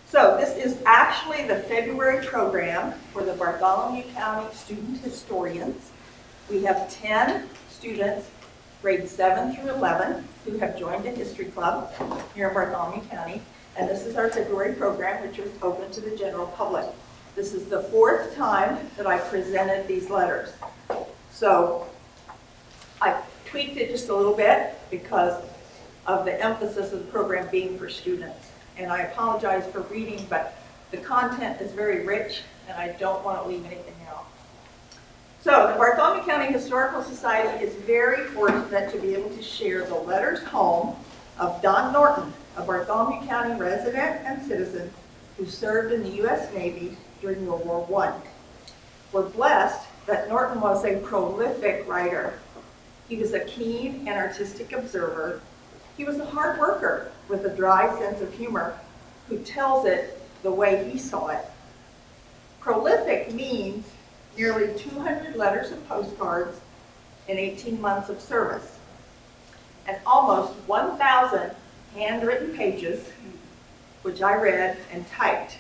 So this is actually the February program for the Bartholomew County Student Historians. We have 10 students, grades 7 through 11, who have joined the History Club here in Bartholomew County. And this is our February program, which is open to the general public. This is the 4th time that I presented these letters. So I tweaked it just a little bit because of the emphasis of the program being for students. And I apologize for reading, but the content is very rich and I don't want to leave anything out. So the Bartholomew County Historical Society is very fortunate to be able to share the letters home of Don Norton, a Bartholomew County resident and citizen who served in the U.S. Navy during World War I. We're blessed that Norton was a prolific writer. He was a keen and artistic observer. He was a hard worker with a dry sense of humor who tells it the way he saw it. Prolific means nearly 200 letters and postcards in 18 months of service, and almost 1,000 handwritten pages, which I read and typed.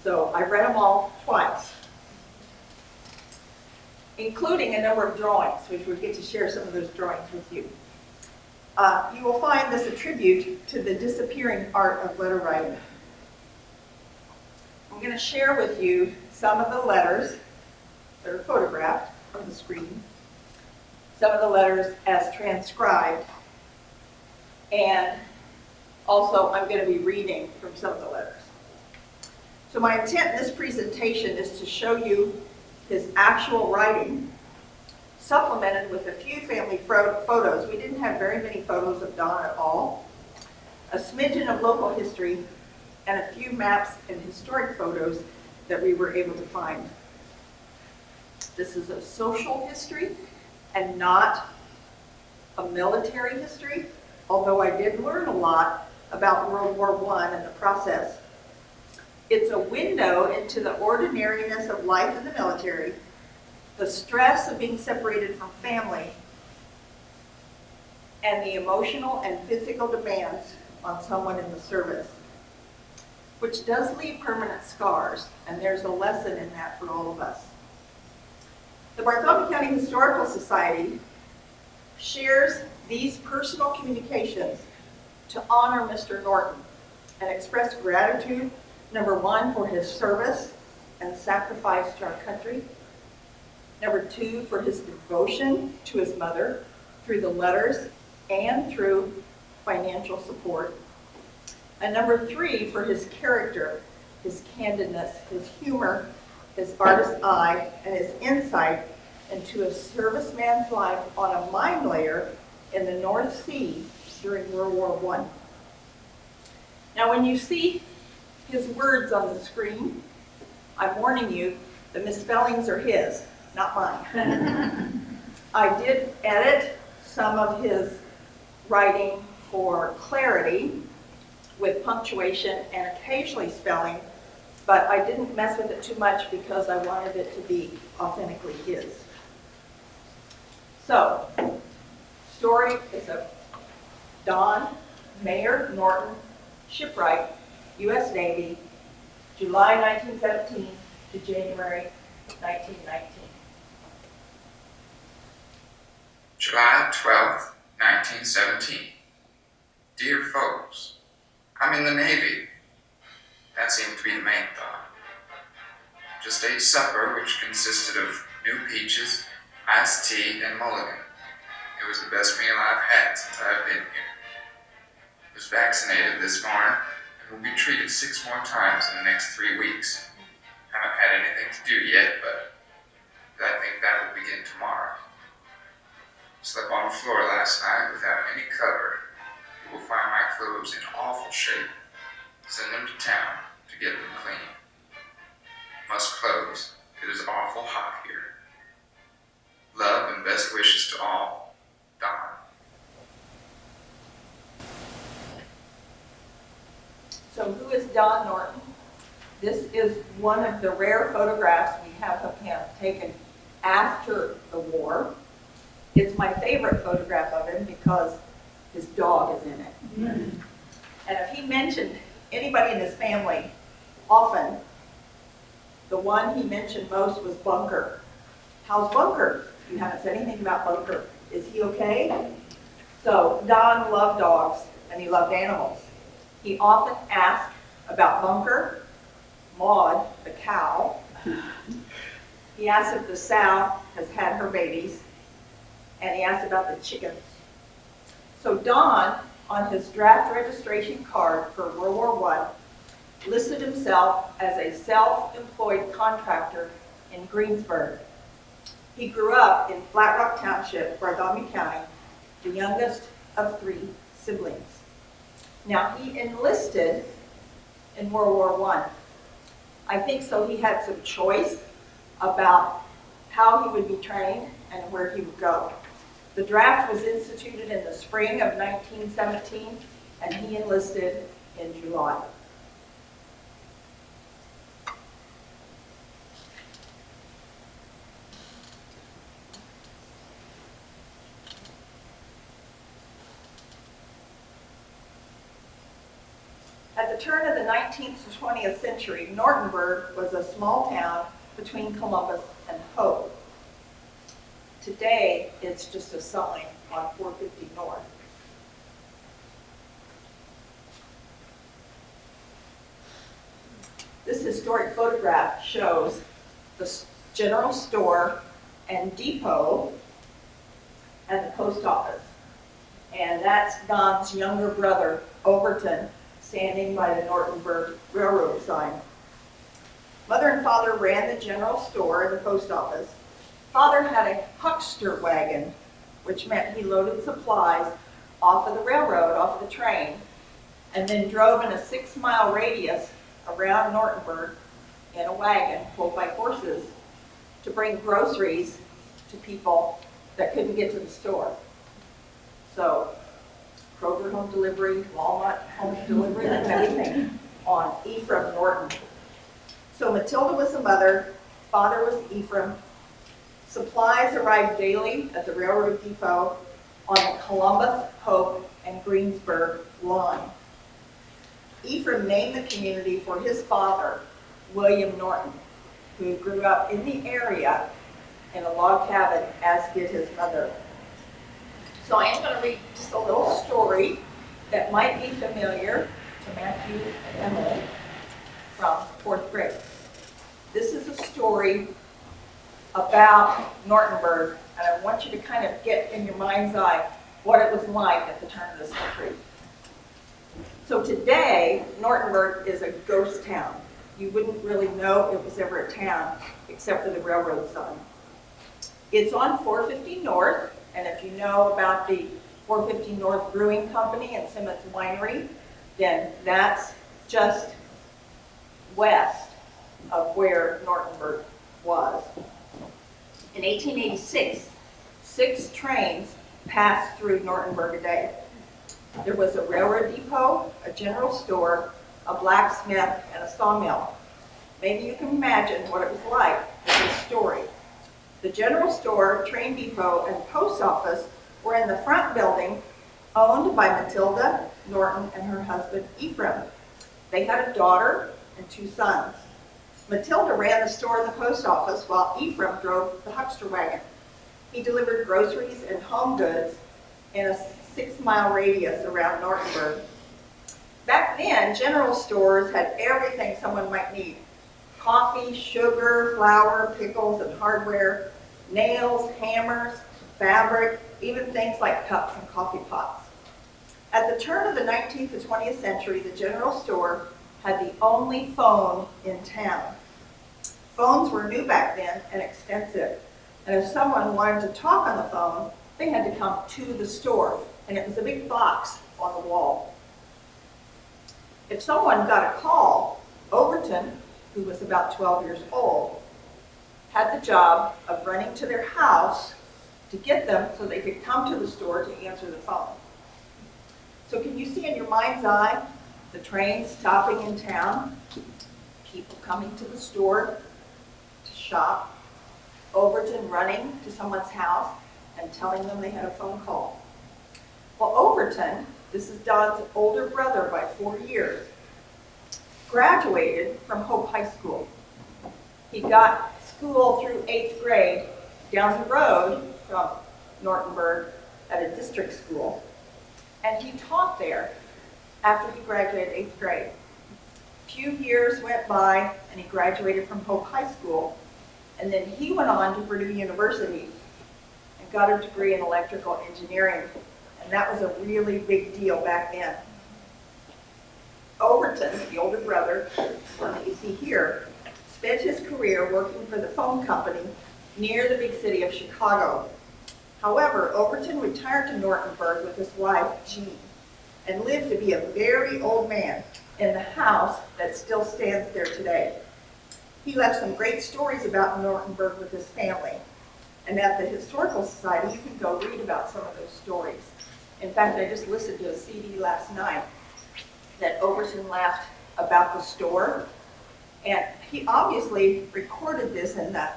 So I read them all twice, including a number of drawings, which we'll get to share some of those drawings with you. You will find this a tribute to the disappearing art of letter writing. I'm going to share with you some of the letters that are photographed on the screen, some of the letters as transcribed, and also I'm going to be reading from some of the letters. So my intent in this presentation is to show you his actual writing, supplemented with a few family photos. We didn't have very many photos of Don at all, a smidgen of local history, and a few maps and historic photos that we were able to find. This is a social history and not a military history, although I did learn a lot about World War I and the process. It's a window into the ordinariness of life in the military, the stress of being separated from family, and the emotional and physical demands on someone in the service, which does leave permanent scars, and there's a lesson in that for all of us. The Bartholomew County Historical Society shares these personal communications to honor Mr. Norton and express gratitude, number 1, for his service and sacrifice to our country. Number 2, for his devotion to his mother through the letters and through financial support. And number 3, for his character, his candidness, his humor, his artist's eye, and his insight into a serviceman's life on a mine layer in the North Sea during World War I. Now, when you see his words on the screen, I'm warning you, the misspellings are his, not mine. I did edit some of his writing for clarity with punctuation and occasionally spelling, but I didn't mess with it too much because I wanted it to be authentically his. So, story is of Don Mayer Norton, shipwright, U.S. Navy, July 1917 to January 1919. July 12th, 1917. Dear folks, I'm in the Navy. That seemed to be the main thought. Just ate supper, which consisted of new peaches, iced tea, and mulligan. It was the best meal I've had since I've been here. Was vaccinated this morning and will be treated 6 more times in the next 3 weeks. Haven't had anything to do yet, but I think that will begin tomorrow. Slept on the floor last night without any cover. You will find my clothes in awful shape. Send them to town to get them clean. Must close. It is awful hot here. Love and best wishes to all. Don. So who is Don Norton? This is one of the rare photographs we have of him taken after the war. It's my favorite photograph of him because his dog is in it. And if he mentioned anybody in his family, often the one he mentioned most was Bunker. How's Bunker? You haven't said anything about Bunker. Is he okay? So Don loved dogs and he loved animals. He often asked about Bunker, Maud, the cow. He asked if the sow has had her babies, and he asked about the chickens. So Don, on his draft registration card for World War I, listed himself as a self-employed contractor in Greensburg. He grew up in Flat Rock Township, Bartholomew County, the youngest of 3 siblings. Now, he enlisted in World War I. I think so he had some choice about how he would be trained and where he would go. The draft was instituted in the spring of 1917, and he enlisted in July. At the turn of the 19th to 20th century, Nortonburg was a small town between Columbus and Hope. Today, it's just a sign on 450 North. This historic photograph shows the general store and depot and the post office. And that's Don's younger brother, Overton, standing by the Nortonburg Railroad sign. Mother and father ran the general store and the post office. Father had a huckster wagon, which meant he loaded supplies off of the railroad, off of the train, and then drove in a 6-mile radius around Nortonburg in a wagon pulled by horses to bring groceries to people that couldn't get to the store. So Kroger home delivery, Walmart home delivery, and everything on Ephraim Norton. So Matilda was the mother, father was Ephraim. Supplies arrived daily at the railroad depot on the Columbus, Hope, and Greensburg line. Ephraim named the community for his father, William Norton, who grew up in the area in a log cabin, as did his mother. So I am going to read just a little story that might be familiar to Matthew and Emily from 4th grade. This is a story about Nortonburg, and I want you to kind of get in your mind's eye what it was like at the turn of the century. So today, Nortonburg is a ghost town. You wouldn't really know it was ever a town except for the railroad sign. It's on 450 North, and if you know about the 450 North Brewing Company and Simmons Winery, then that's just west of where Nortonburg was. In 1886, 6 trains passed through Nortonburg a day. There was a railroad depot, a general store, a blacksmith, and a sawmill. Maybe you can imagine what it was like in this story. The general store, train depot, and post office were in the front building, owned by Matilda Norton and her husband Ephraim. They had a daughter and 2 sons. Matilda ran the store and the post office while Ephraim drove the huckster wagon. He delivered groceries and home goods in a 6-mile radius around Nortonburg. Back then, general stores had everything someone might need: coffee, sugar, flour, pickles, and hardware, nails, hammers, fabric, even things like cups and coffee pots. At the turn of the 19th to 20th century, the general store had the only phone in town. Phones were new back then and expensive, and if someone wanted to talk on the phone, they had to come to the store, and it was a big box on the wall. If someone got a call, Overton, who was about 12 years old, had the job of running to their house to get them so they could come to the store to answer the phone. So can you see in your mind's eye the trains stopping in town, people coming to the store to shop, Overton running to someone's house and telling them they had a phone call? Well, Overton, this is Don's older brother by 4 years, graduated from Hope High School. He got school through 8th grade down the road from Nortonburg at a district school, and he taught there after he graduated 8th grade. A few years went by, and he graduated from Hope High School, and then he went on to Purdue University and got a degree in electrical engineering, and that was a really big deal back then. Overton, the older brother, one that you see here, spent his career working for the phone company near the big city of Chicago. However, Overton retired to Nortonburg with his wife, Jean, and lived to be a very old man in the house that still stands there today. He left some great stories about Nortonburg with his family. And at the Historical Society, you can go read about some of those stories. In fact, I just listened to a CD last night that Overton left about the store. And he obviously recorded this in the,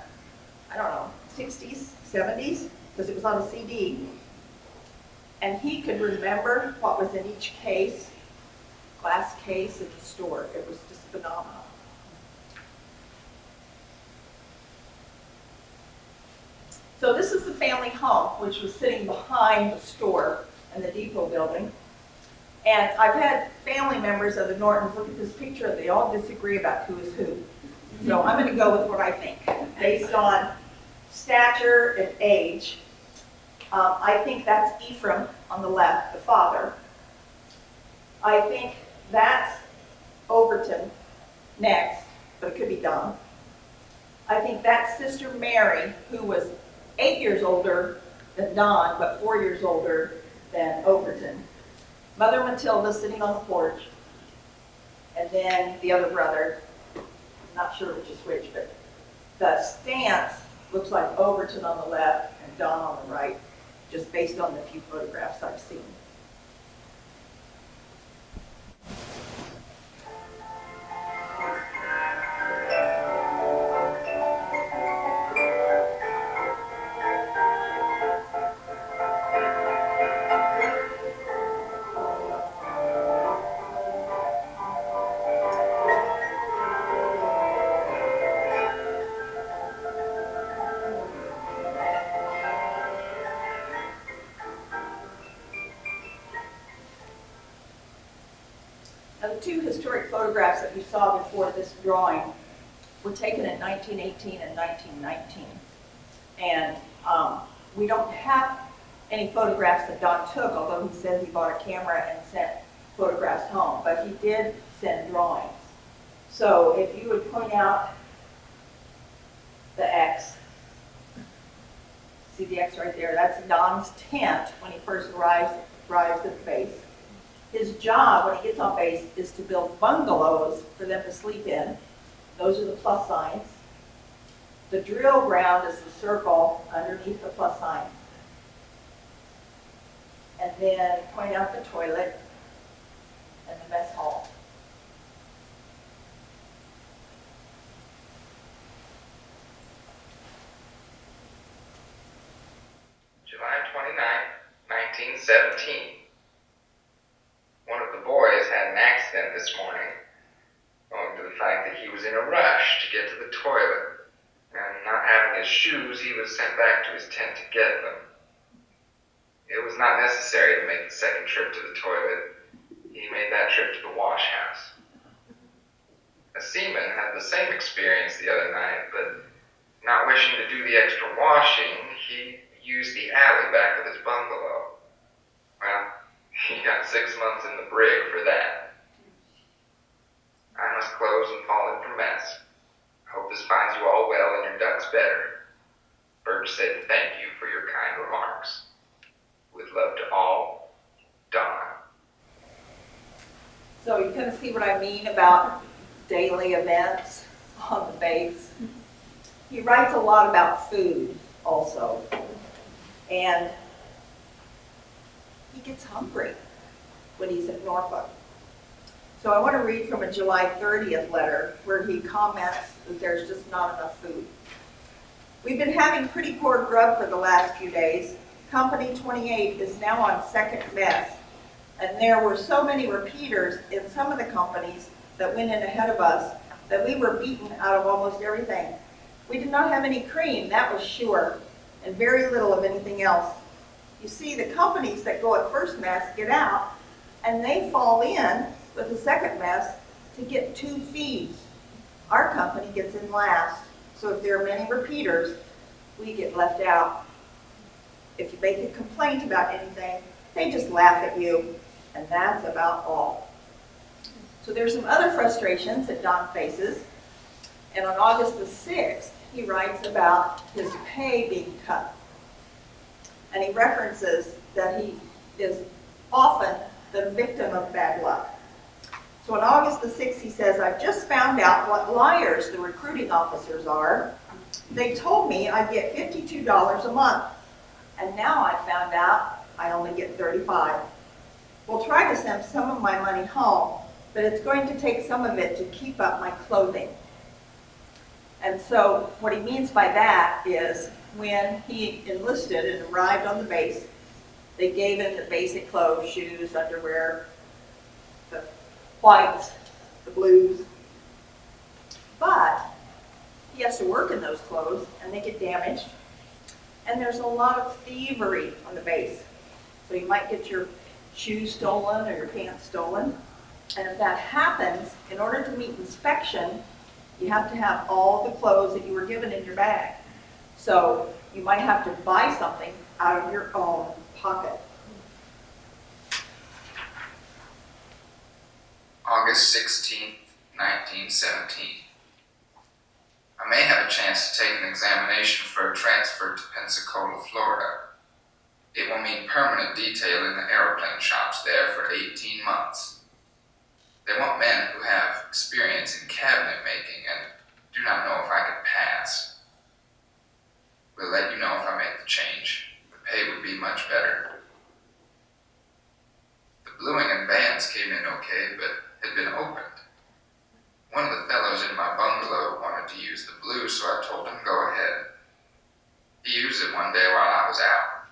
60s, 70s, because it was on a CD. And he could remember what was in each case, glass case at the store. It was just phenomenal. So this is the family home, which was sitting behind the store in the depot building. And I've had family members of the Nortons look at this picture, and they all disagree about who is who. So I'm going to go with what I think, based on stature and age. I think that's Ephraim on the left, the father. I think that's Overton next, but it could be Don. I think that's Sister Mary, who was 8 years older than Don, but 4 years older than Overton. Mother Matilda sitting on the porch, and then the other brother, I'm not sure which is which, but the stance looks like Overton on the left and Don on the right, just based on the few photographs I've seen. Now, the two historic photographs that you saw before this drawing were taken in 1918 and 1919. And we don't have any photographs that Don took, although he says he bought a camera and sent photographs home, but he did send drawings. So if you would point out the X, see the X right there, that's Don's tent when he first arrives at the base. His job when he gets on base is to build bungalows for them to sleep in. Those are the plus signs. The drill ground is the circle underneath the plus sign. And then point out the toilet and the mess hall. July 29, 1917. One of the boys had an accident this morning, owing to the fact that he was in a rush to get to the toilet, and not having his shoes, he was sent back to his tent to get them. It was not necessary to make the second trip to the toilet. He made that trip to the wash house. A seaman had the same experience the other night, but not wishing to do the extra washing, he used the alley back of his bungalow. Well, he got 6 months in the brig for that. I must close and fall in for mess. Hope this finds you all well and your ducks better. Birch said thank you for your kind remarks. With love to all, Don. So you kind of see what I mean about daily events on the base. He writes a lot about food also. And he gets hungry when he's in Norfolk. So I want to read from a July 30th letter where he comments that there's just not enough food. We've been having pretty poor grub for the last few days. Company 28 is now on second mess, and there were so many repeaters in some of the companies that went in ahead of us that we were beaten out of almost everything. We did not have any cream, that was sure, and very little of anything else. You see, the companies that go at first mess get out, and they fall in with the second mess to get 2 feeds. Our company gets in last, so if there are many repeaters, we get left out. If you make a complaint about anything, they just laugh at you, and that's about all. So there's some other frustrations that Don faces, and on August the 6th, he writes about his pay being cut. And he references that he is often the victim of bad luck. So on August the 6th, he says, "I've just found out what liars the recruiting officers are. They told me I'd get $52 a month, and now I found out I only get $35. We'll try to send some of my money home, but it's going to take some of it to keep up my clothing." And so what he means by that is when he enlisted and arrived on the base, they gave him the basic clothes, shoes, underwear, the whites, the blues. But he has to work in those clothes and they get damaged. And there's a lot of thievery on the base. So you might get your shoes stolen or your pants stolen. And if that happens, in order to meet inspection, you have to have all the clothes that you were given in your bag. So you might have to buy something out of your own pocket. August 16th, 1917. I may have a chance to take an examination for a transfer to Pensacola, Florida. It will mean permanent detail in the aeroplane shops there for 18 months. They want men who have experience in cabinet making and do not know if I could pass. We'll let you know if I make the change. The pay would be much better. The bluing and bands came in okay, but had been opened. One of the fellows in my bungalow wanted to use the blue, so I told him go ahead. He used it one day while I was out.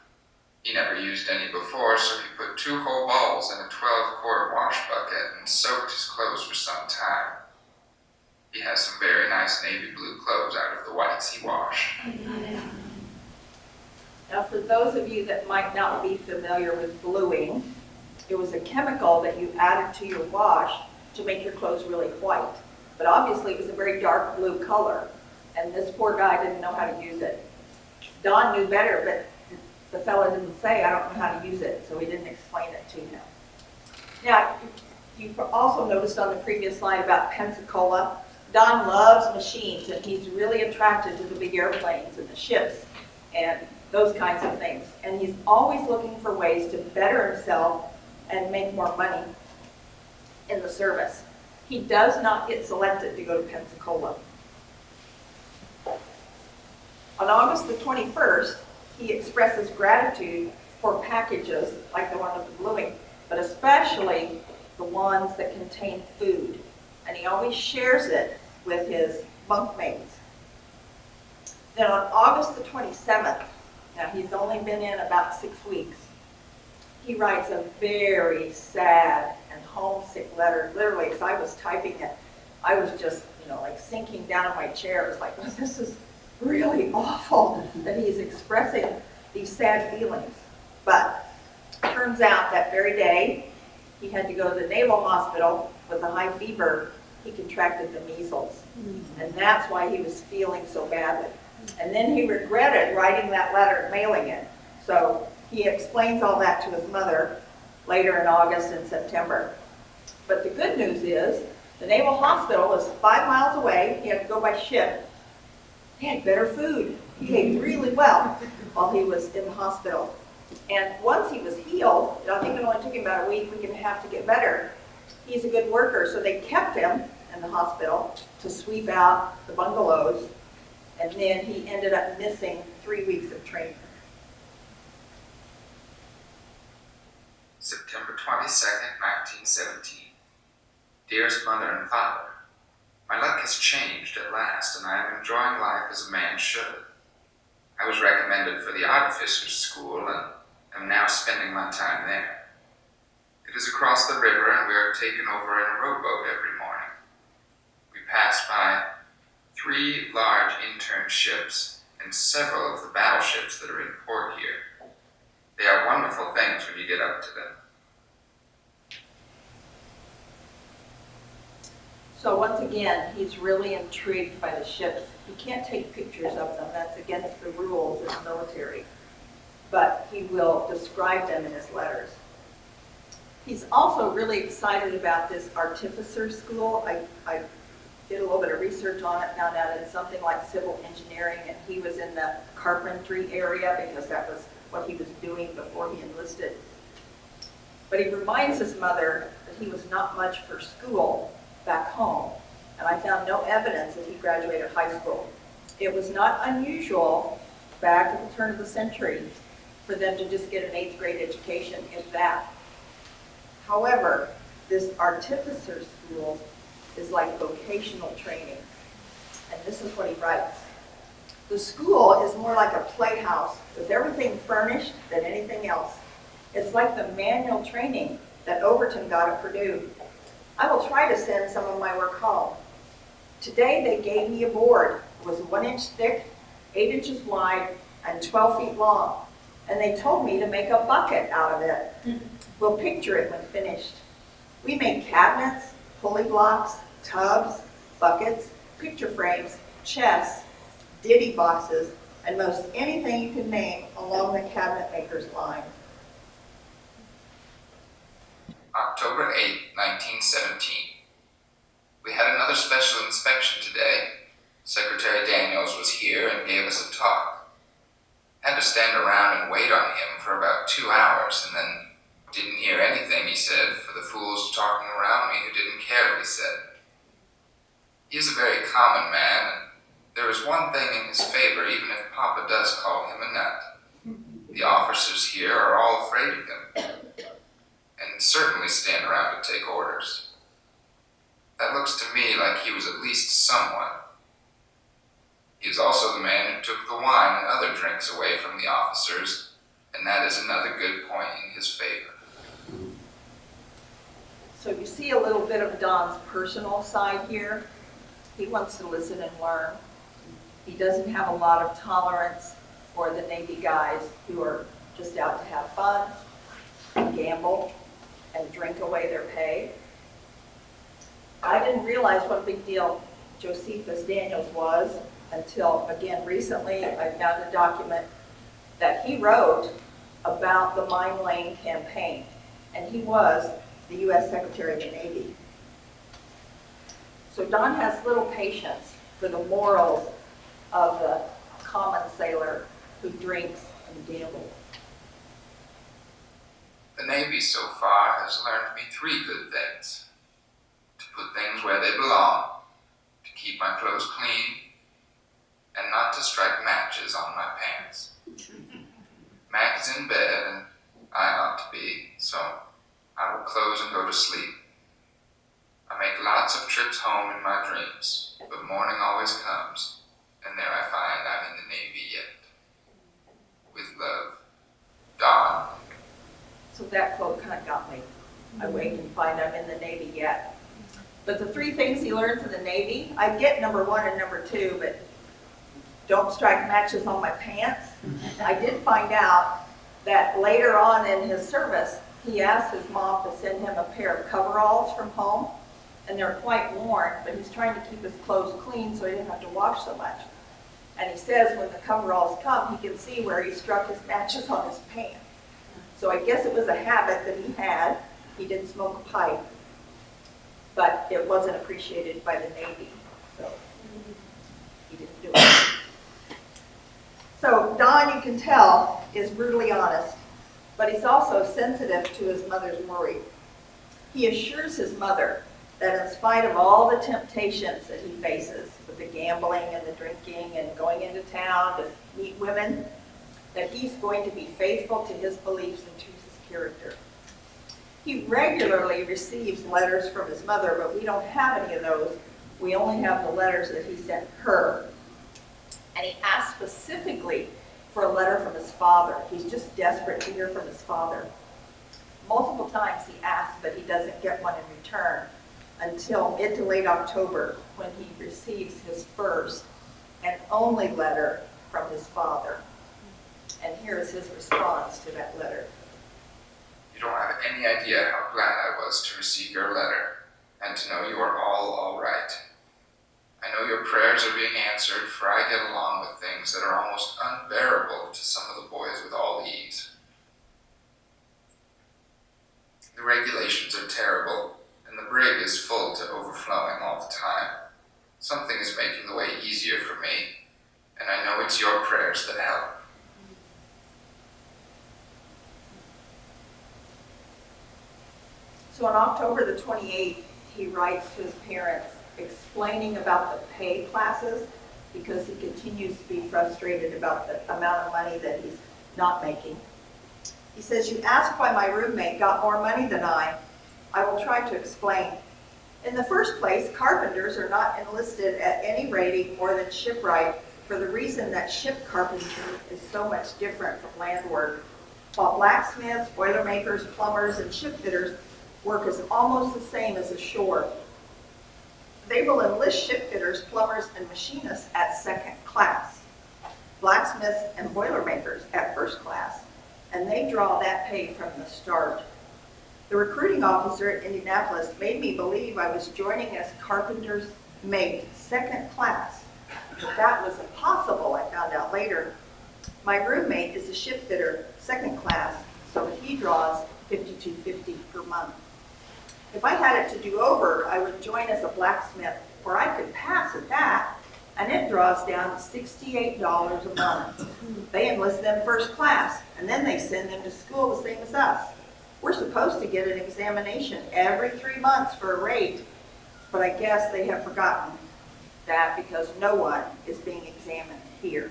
He never used any before, so he put 2 whole balls in a 12-quart wash bucket and soaked his clothes for some time. He has some very nice navy blue clothes out of the whites he washed. Now, for those of you that might not be familiar with bluing, it was a chemical that you added to your wash to make your clothes really white. But obviously it was a very dark blue color, and this poor guy didn't know how to use it. Don knew better, but the fellow didn't say, "I don't know how to use it," so he didn't explain it to him. Now, you've also noticed on the previous slide about Pensacola, Don loves machines, and he's really attracted to the big airplanes and the ships and those kinds of things. And he's always looking for ways to better himself and make more money in the service. He does not get selected to go to Pensacola. On August the 21st, he expresses gratitude for packages like the one with the bluing, but especially the ones that contain food. And he always shares it with his bunkmates. Then on August the 27th, now he's only been in about 6 weeks, he writes a very sad and homesick letter, literally, because I was typing it. I was just, like sinking down in my chair. It was like, well, this is really awful that he's expressing these sad feelings. But it turns out that very day, he had to go to the Naval Hospital with a high fever. He contracted the measles. And that's why he was feeling so badly. And then he regretted writing that letter and mailing it. So he explains all that to his mother later in August and September. But the good news is the Naval Hospital was 5 miles away. He had to go by ship. He had better food. He ate really well while he was in the hospital. And once he was healed, I think it only took him about a week and a half to get better. He's a good worker, so they kept him in the hospital to sweep out the bungalows, and then he ended up missing 3 weeks of training. September 22nd, 1917. Dearest Mother and Father, my luck has changed at last, and I am enjoying life as a man should. I was recommended for the Artificers' School, and am now spending my time there. It is across the river, and we are taken over in a rowboat every morning. submarine ships, and several of the battleships that are in port here. They are wonderful things when you get up to them. So once again, he's really intrigued by the ships. He can't take pictures of them. That's against the rules in the military. But he will describe them in his letters. He's also really excited about this artificer school. I did a little bit of research on it, found out it's something like civil engineering, and he was in the carpentry area because that was what he was doing before he enlisted. But he reminds his mother that he was not much for school back home, and I found no evidence that he graduated high school. It was not unusual back at the turn of the century for them to just get an 8th grade education, if that. However, this artificer school is like vocational training, and this is what he writes. The school is more like a playhouse with everything furnished than anything else. It's like the manual training that Overton got at Purdue. I will try to send some of my work home. Today they gave me a board. It was 1 inch thick, 8 inches wide, and 12 feet long. And they told me to make a bucket out of it. We'll picture it when finished. We made cabinets, pulley blocks, tubs, buckets, picture frames, chests, ditty boxes, and most anything you can name along the cabinet maker's line. October 8, 1917. We had another special inspection today. Secretary Daniels was here and gave us a talk. Had to stand around and wait on him for about 2 hours, and then didn't hear anything he said for the fools talking around me who didn't care what he said. He is a very common man, and there is one thing in his favor, even if Papa does call him a nut. The officers here are all afraid of him, and certainly stand around to take orders. That looks to me like he was at least someone. He is also the man who took the wine and other drinks away from the officers, and that is another good point in his favor. So you see a little bit of Don's personal side here. He wants to listen and learn. He doesn't have a lot of tolerance for the Navy guys who are just out to have fun, gamble, and drink away their pay. I didn't realize what a big deal Josephus Daniels was until, again, recently I found a document that he wrote about the Mine Lane campaign, and he was the U.S. Secretary of the Navy. So Don has little patience for the morals of the common sailor who drinks and gambles. The Navy so far has learned me 3 good things. To put things where they belong, to keep my clothes clean, and not to strike matches on my pants. Mac is in bed, and I ought to be, so I will close and go to sleep. I make lots of trips home in my dreams, but morning always comes, and there I find I'm in the Navy yet. With love, Don. So that quote kind of got me. I wake and find I'm in the Navy yet. But the 3 things he learns in the Navy, I get number 1 and number 2, but don't strike matches on my pants. I did find out that later on in his service, he asked his mom to send him a pair of coveralls from home, and they're quite worn, but he's trying to keep his clothes clean so he didn't have to wash so much. And he says when the coveralls come, he can see where he struck his matches on his pants. So I guess it was a habit that he had. He didn't smoke a pipe, but it wasn't appreciated by the Navy, so he didn't do it. So Don, you can tell, is brutally honest, but he's also sensitive to his mother's worry. He assures his mother that in spite of all the temptations that he faces with the gambling and the drinking and going into town to meet women, that he's going to be faithful to his beliefs and to his character. He regularly receives letters from his mother, but we don't have any of those. We only have the letters that he sent her. And he asked specifically for a letter from his father. He's just desperate to hear from his father. Multiple times he asks, but he doesn't get one in return until mid to late October when he receives his first. and only letter from his father. And here is his response to that letter. You don't have any idea how glad I was to receive your letter and to know you are all right. I know your prayers are being answered, for I get along with things that are almost unbearable to some of the boys with all ease. The regulations are terrible, and the brig is full to overflowing all the time. Something is making the way easier for me, and I know it's your prayers that help. So on October the 28th, he writes to his parents explaining about the pay classes because he continues to be frustrated about the amount of money that he's not making. He says, "You ask why my roommate got more money than I. I will try to explain. In the first place, carpenters are not enlisted at any rating more than shipwright for the reason that ship carpentry is so much different from land work, while blacksmiths, boilermakers, plumbers, and shipfitters work is almost the same as ashore. They will enlist shipfitters, plumbers, and machinists at second class, blacksmiths and boilermakers at first class, and they draw that pay from the start. The recruiting officer at Indianapolis made me believe I was joining as carpenter's mate, second class. But that was impossible, I found out later. My roommate is a shipfitter, second class, so he draws $52.50 per month. If I had it to do over, I would join as a blacksmith, where I could pass at that, and it draws down to $68 a month. They enlist them first class, and then they send them to school the same as us. We're supposed to get an examination every 3 months for a rate, but I guess they have forgotten that because no one is being examined here."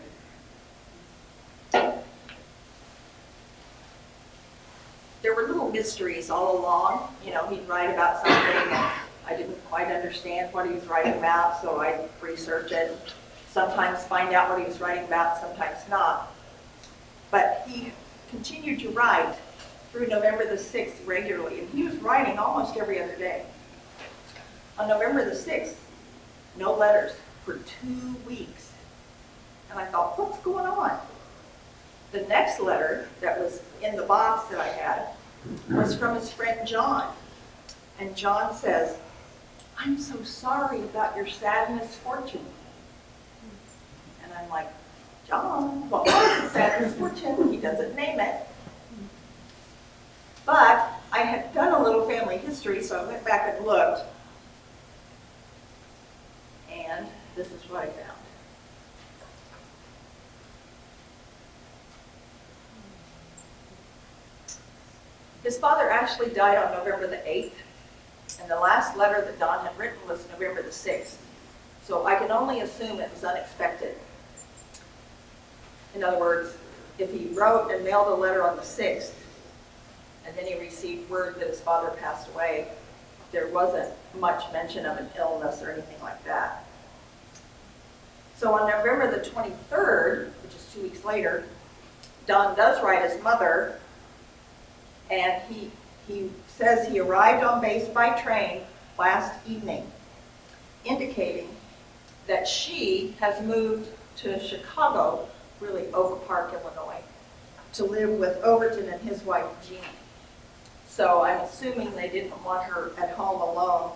There were little mysteries all along. You know, he'd write about something and I didn't quite understand what he was writing about, so I'd research it. Sometimes find out what he was writing about, sometimes not. But he continued to write through November the 6th regularly, and he was writing almost every other day. On November the 6th, no letters for 2 weeks. And I thought, what's going on? The next letter that was in the box that I had was from his friend John. And John says, "I'm so sorry about your sad misfortune." And I'm like, "John, what was the sad misfortune?" He doesn't name it. But I had done a little family history, so I went back and looked. And this is what I found. His father actually died on November the 8th, and the last letter that Don had written was November the 6th. So I can only assume it was unexpected. In other words, if he wrote and mailed a letter on the 6th, and then he received word that his father passed away, there wasn't much mention of an illness or anything like that. So on November the 23rd, which is 2 weeks later, Don does write his mother, and he says he arrived on base by train last evening, indicating that she has moved to Chicago, really Oak Park, Illinois, to live with Overton and his wife, Jean. So I'm assuming they didn't want her at home alone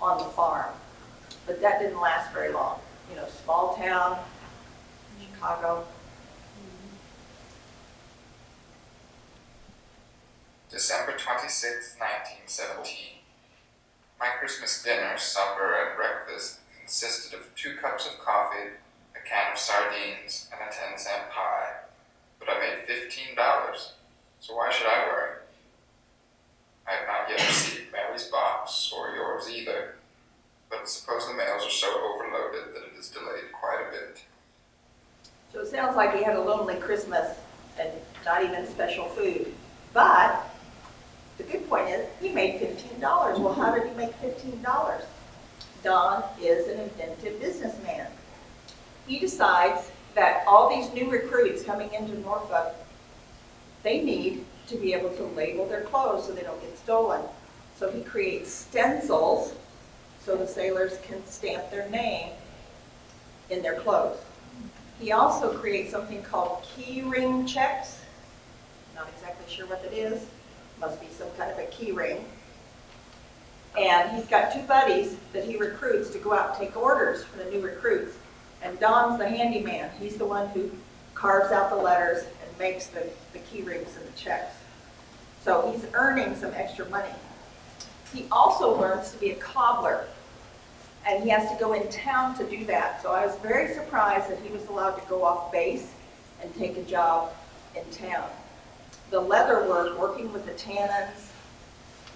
on the farm. But that didn't last very long. You know, small town, Chicago. December 26, 1917. My Christmas dinner, supper, and breakfast consisted of 2 cups of coffee, a can of sardines, and a 10-cent pie. But I made $15, so why should I worry? I have not yet received Mary's box, or yours either, but suppose the mails are so overloaded that it is delayed quite a bit. So it sounds like he had a lonely Christmas and not even special food. But the good point is he made $15. Well, how did he make $15? Don is an inventive businessman. He decides that all these new recruits coming into Norfolk, they need to be able to label their clothes so they don't get stolen. So he creates stencils so the sailors can stamp their name in their clothes. He also creates something called key ring checks. Not exactly sure what that is. Must be some kind of a key ring. And he's got two buddies that he recruits to go out and take orders for the new recruits. And Don's the handyman. He's the one who carves out the letters and makes the key rings and the checks. So he's earning some extra money. He also learns to be a cobbler. And he has to go in town to do that. So I was very surprised that he was allowed to go off base and take a job in town. The leather work, working with the tannins,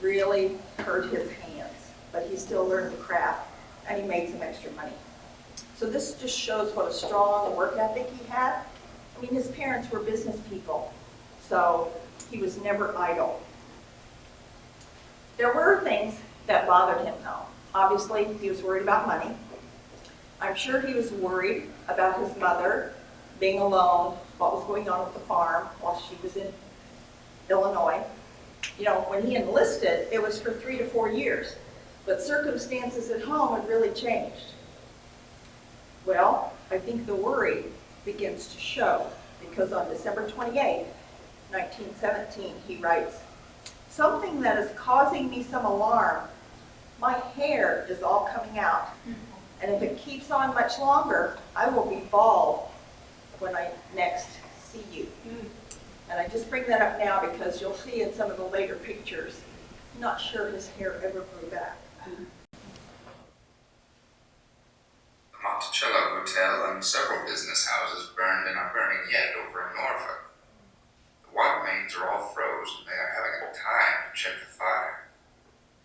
really hurt his hands. But he still learned the craft, and he made some extra money. So this just shows what a strong work ethic he had. I mean, his parents were business people, so he was never idle. There were things that bothered him, though. Obviously, he was worried about money. I'm sure he was worried about his mother being alone, what was going on with the farm while she was in Illinois. You know, when he enlisted, it was for 3 to 4 years, but circumstances at home had really changed. Well, I think the worry begins to show, because on December 28, 1917, he writes, "Something that is causing me some alarm. My hair is all coming out, and if it keeps on much longer, I will be bald when I next see you." And I just bring that up now because you'll see in some of the later pictures, I'm not sure his hair ever grew back. The Monticello Hotel and several business houses burned and are burning yet over in Norfolk. The water mains are all froze and they are having a time to check the fire.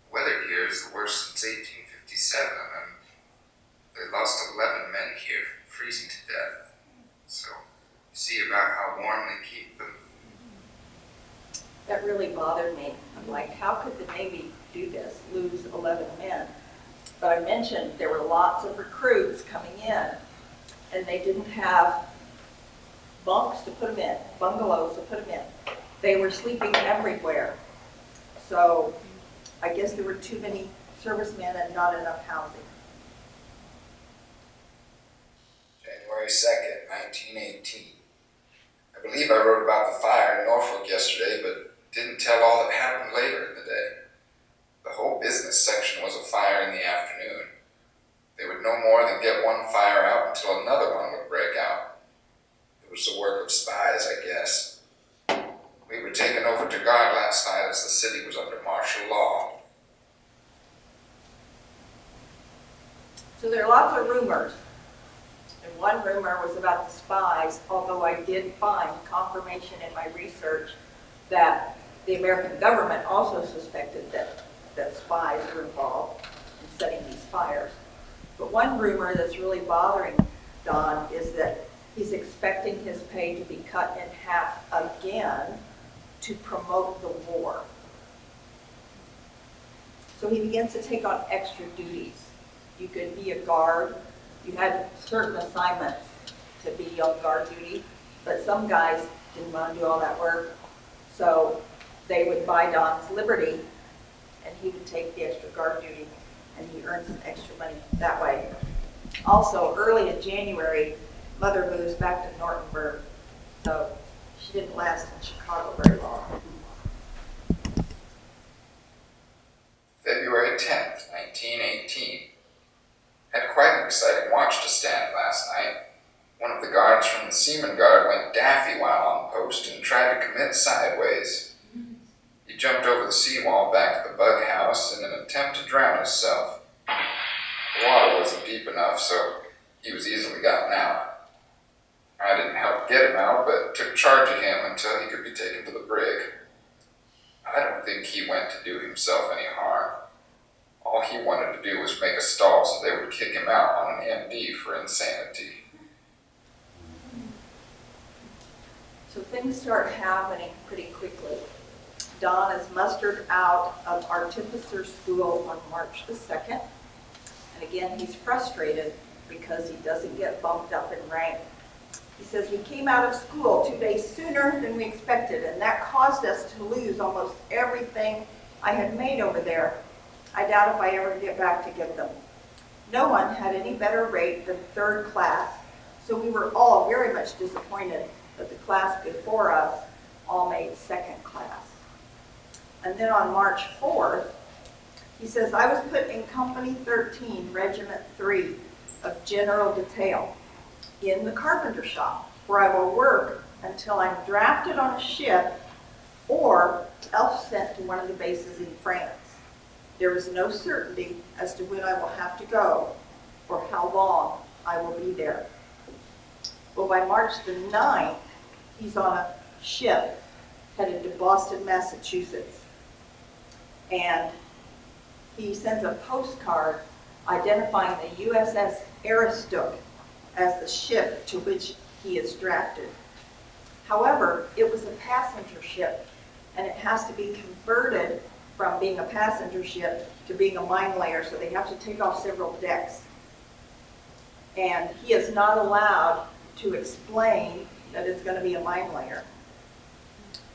The weather here is the worst since 1857, and they lost 11 men here from freezing to death. So you see about how warm they keep them. That really bothered me. I'm like, how could the Navy do this, lose 11 men? But I mentioned there were lots of recruits coming in, and they didn't have bunks to put them in, bungalows to put them in. They were sleeping everywhere. So I guess there were too many servicemen and not enough housing. January 2nd, 1918. I believe I wrote about the fire in Norfolk yesterday, but didn't tell all that happened later in the day. The whole business section was afire in the afternoon. They would no more than get one fire out until another one would break out. It was the work of spies, I guess. We were taken over to guard last night as the city was under martial law. So there are lots of rumors. And one rumor was about the spies, although I did find confirmation in my research that the American government also suspected that spies were involved in setting these fires. But one rumor that's really bothering Don is that he's expecting his pay to be cut in half again to promote the war. So he begins to take on extra duties. You could be a guard. You had certain assignments to be on guard duty, but some guys didn't want to do all that work. So they would buy Don's liberty, and he would take the extra guard duty, and he earned some extra money that way. Also, early in January, Mother moves back to Nortonburg, so she didn't last in Chicago very long. February 10th, 1918. Had quite an exciting watch to stand last night. One of the guards from the Seaman Guard went daffy while on post and tried to commit sideways. He jumped over the seawall back at the bug house in an attempt to drown himself. The water wasn't deep enough, so he was easily gotten out. I didn't help get him out, but took charge of him until he could be taken to the brig. I don't think he went to do himself any harm. All he wanted to do was make a stall so they would kick him out on an MD for insanity. So things start happening pretty quickly. Don is mustered out of Artificer School on March the 2nd. And again, he's frustrated because he doesn't get bumped up in rank. He says, "We came out of school 2 days sooner than we expected, and that caused us to lose almost everything I had made over there. I doubt if I ever get back to get them. No one had any better rate than third class, So we were all very much disappointed that the class before us all made second class. And then on March 4th, he says, I was put in Company 13, Regiment 3 of General Detail in the carpenter shop, where I will work until I'm drafted on a ship or else sent to one of the bases in France. There is no certainty as to when I will have to go or how long I will be there. Well, by March the 9th, he's on a ship headed to Boston, Massachusetts. And he sends a postcard identifying the USS Aristook as the ship to which he is drafted. However, it was a passenger ship, and it has to be converted from being a passenger ship to being a mine layer, so they have to take off several decks. And he is not allowed to explain that it's going to be a mine layer.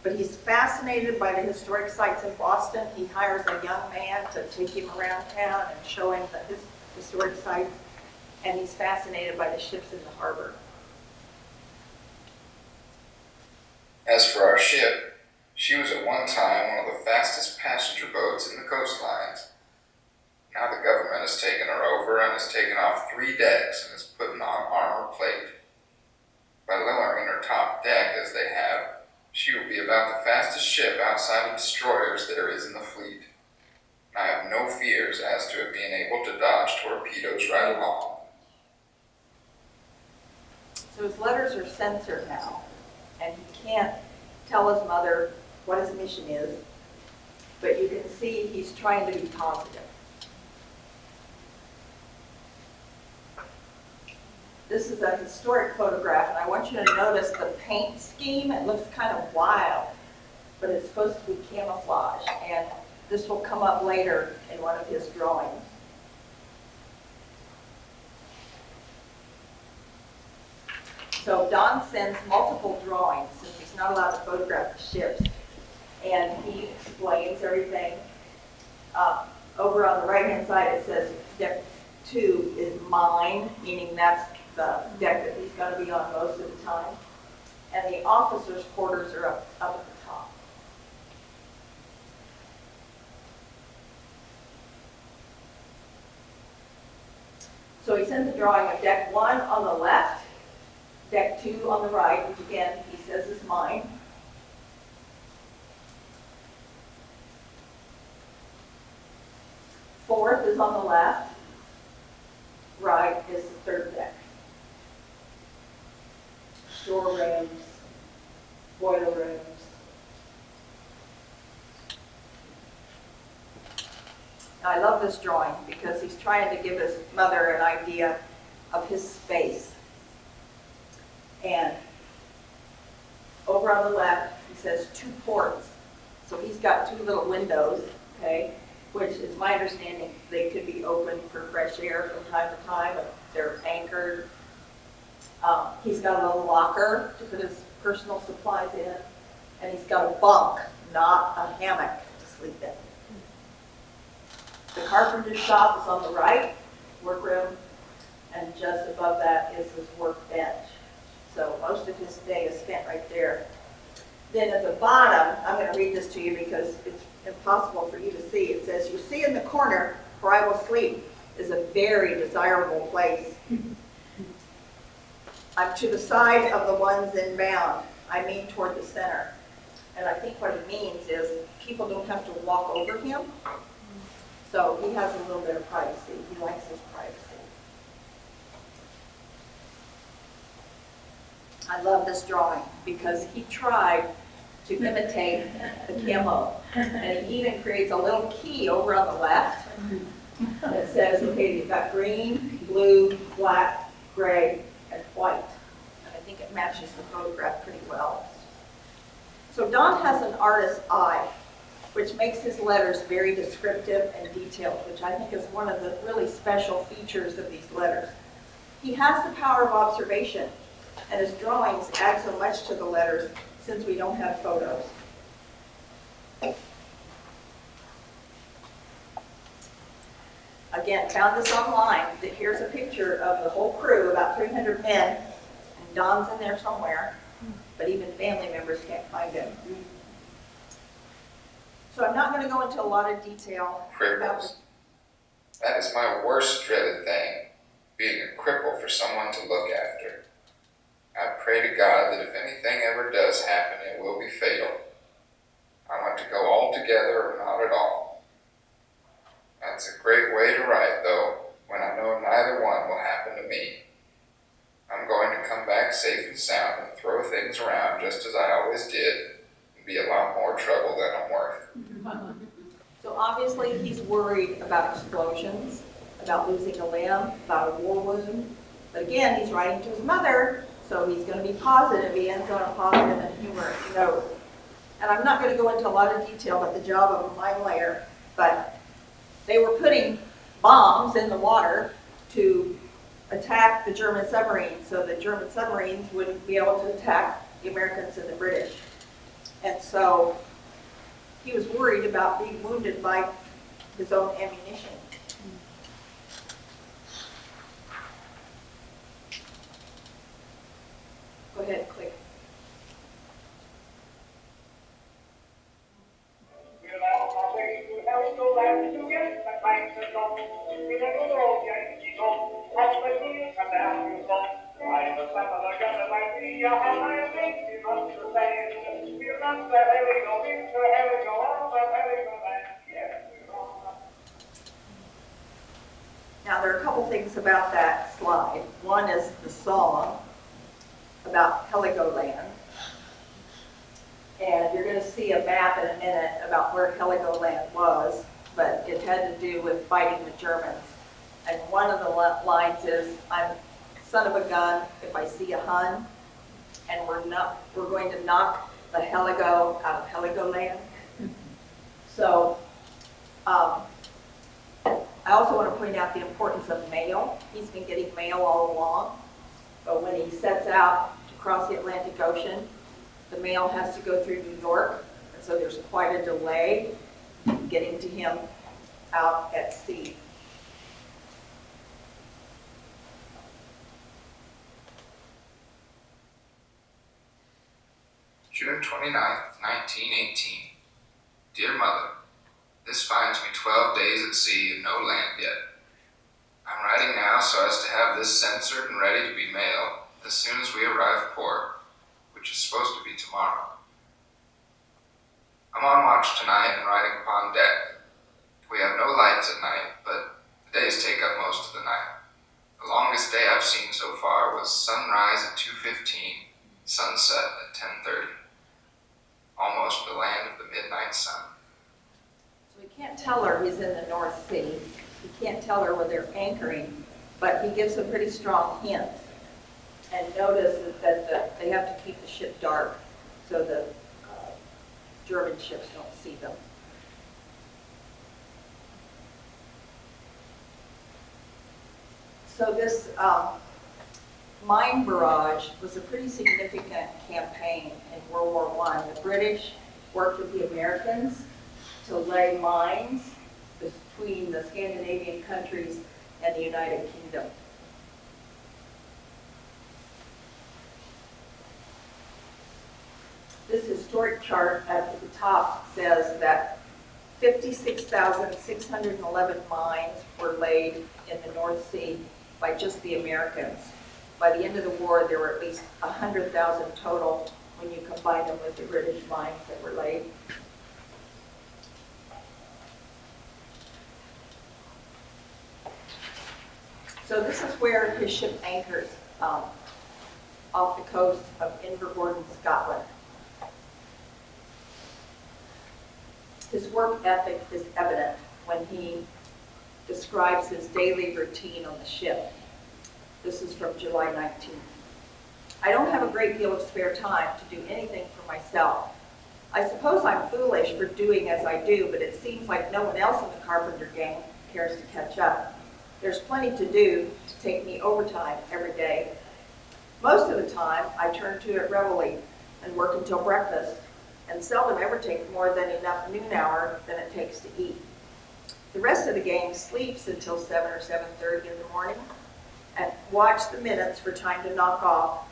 But he's fascinated by the historic sites in Boston. He hires a young man to take him around town and show him the historic sites, and he's fascinated by the ships in the harbor. As for our ship, she was at one time one of the fastest passenger boats in the coastlines. Now the government has taken her over and has taken off 3 decks and is putting on armor plate. By lowering her top deck as they have, she will be about the fastest ship outside of destroyers there is in the fleet. I have no fears as to it being able to dodge torpedoes right along. So his letters are censored now, and he can't tell his mother what his mission is, but you can see he's trying to be positive. This is a historic photograph, and I want you to notice the paint scheme. It looks kind of wild, but it's supposed to be camouflage, and this will come up later in one of his drawings. So Don sends multiple drawings since he's not allowed to photograph the ships, and he explains everything. Over on the right-hand side, it says deck 2 is mine, meaning that's the deck that he's going to be on most of the time. And the officers' quarters are up at the top. So he sends a drawing of deck 1 on the left, deck 2 on the right, which again he says is mine. Fourth is on the left, right is the third deck. Storerooms, boiler rooms. Now, I love this drawing because he's trying to give his mother an idea of his space. And over on the left, he says 2 ports. So he's got 2 little windows, okay, which is my understanding they could be open for fresh air from time to time if they're anchored. He's got a little locker to put his personal supplies in, and he's got a bunk, not a hammock to sleep in. The carpenter's shop is on the right, workroom, and just above that is his workbench. So most of his day is spent right there. Then at the bottom, I'm going to read this to you because it's impossible for you to see. It says, "You see in the corner where I will sleep is a very desirable place. I'm to the side of the ones inbound. I mean toward the center." And I think what he means is people don't have to walk over him. So he has a little bit of privacy. He likes his privacy. I love this drawing because he tried to imitate the camo. And he even creates a little key over on the left that says, okay, you've got green, blue, black, gray, and white. And I think it matches the photograph pretty well. So Don has an artist's eye, which makes his letters very descriptive and detailed, which I think is one of the really special features of these letters. He has the power of observation, and his drawings add so much to the letters since we don't have photos. Again, found this online. Here's a picture of the whole crew, about 300 men, Don's in there somewhere, but even family members can't find him. So I'm not going to go into a lot of detail about Cripples. That is my worst dreaded thing, being a cripple for someone to look after. I pray to God that if anything ever does happen, it will be fatal. I want to go all together or not at all. That's a great way to write, though, when I know neither one will happen to me. I'm going to come back safe and sound and throw things around just as I always did and be a lot more trouble than I'm worth. So obviously he's worried about explosions, about losing a limb, about a war wound. But again, he's writing to his mother, so he's going to be positive. He ends on a positive and humorous note. And I'm not going to go into a lot of detail about the job of a mine layer, but they were putting bombs in the water to attack the German submarines, so the German submarines wouldn't be able to attack the Americans and the British. And so he was worried about being wounded by his own ammunition. Go ahead, click. Now, there are a couple things about that slide. One is the song about Heligoland. And you're going to see a map in a minute about where Heligoland was, but it had to do with fighting the Germans. And one of the lines is, I'm son of a gun if I see a Hun, and we're going to knock the Heligo out of Heligoland. So, I also want to point out the importance of mail. He's been getting mail all along, but when he sets out to cross the Atlantic Ocean, the mail has to go through New York, and so there's quite a delay getting to him out at sea. June 29th, 1918. Dear Mother, this finds me 12 days at sea and no land yet. I'm writing now so as to have this censored and ready to be mailed as soon as we arrive port, which is supposed to be tomorrow. I'm on watch tonight and riding upon deck. We have no lights at night, but the days take up most of the night. The longest day I've seen so far was sunrise at 2:15, sunset at 10:30. Almost the land of the midnight sun. So we can't tell her he's in the North Sea. We can't tell her where they're anchoring, but he gives a pretty strong hint. And notice that they have to keep the ship dark so the German ships don't see them. So this mine barrage was a pretty significant campaign in World War I. The British worked with the Americans to lay mines between the Scandinavian countries and the United Kingdom. This historic chart at the top says that 56,611 mines were laid in the North Sea by just the Americans. By the end of the war, there were at least 100,000 total when you combine them with the British mines that were laid. So this is where his ship anchors off the coast of Invergordon, Scotland. His work ethic is evident when he describes his daily routine on the ship. This is from July 19th. I don't have a great deal of spare time to do anything for myself. I suppose I'm foolish for doing as I do, but it seems like no one else in the carpenter gang cares to catch up. There's plenty to do to take me overtime every day. Most of the time, I turn to at reveille and work until breakfast, and seldom ever take more than enough noon hour than it takes to eat. The rest of the gang sleeps until 7 or 7:30 in the morning and watch the minutes for time to knock off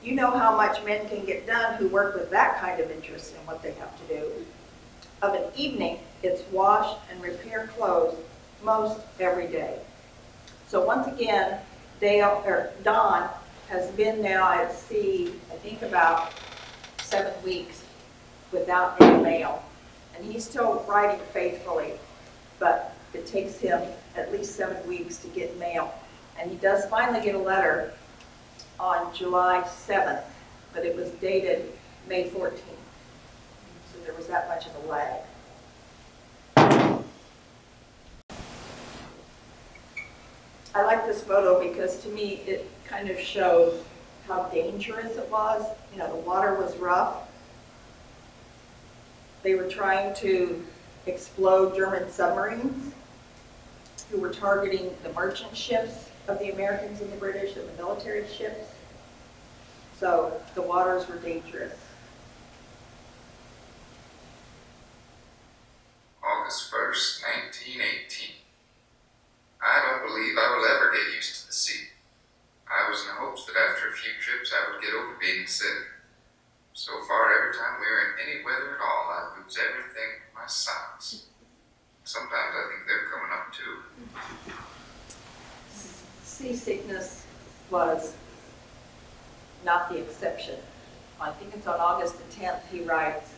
You know how much men can get done who work with that kind of interest in what they have to do. Of an evening, it's wash and repair clothes most every day. So once again, Don has been now at sea, I think about 7 weeks without any mail. And he's still writing faithfully, but it takes him at least 7 weeks to get mail. And he does finally get a letter on July 7th, but it was dated May 14th. So there was that much of a lag. I like this photo because to me it kind of shows how dangerous it was. You know, the water was rough. They were trying to explode German submarines who were targeting the merchant ships of the Americans and the British and the military ships. So the waters were dangerous. August 1st, 1918. I don't believe I will ever get used to the sea. I was in hopes that after a few trips I would get over being sick. So far, every time we are in any weather at all, I lose everything but my socks. Sometimes I think they're coming up too. Seasickness was not the exception. I think it's on August the 10th, he writes,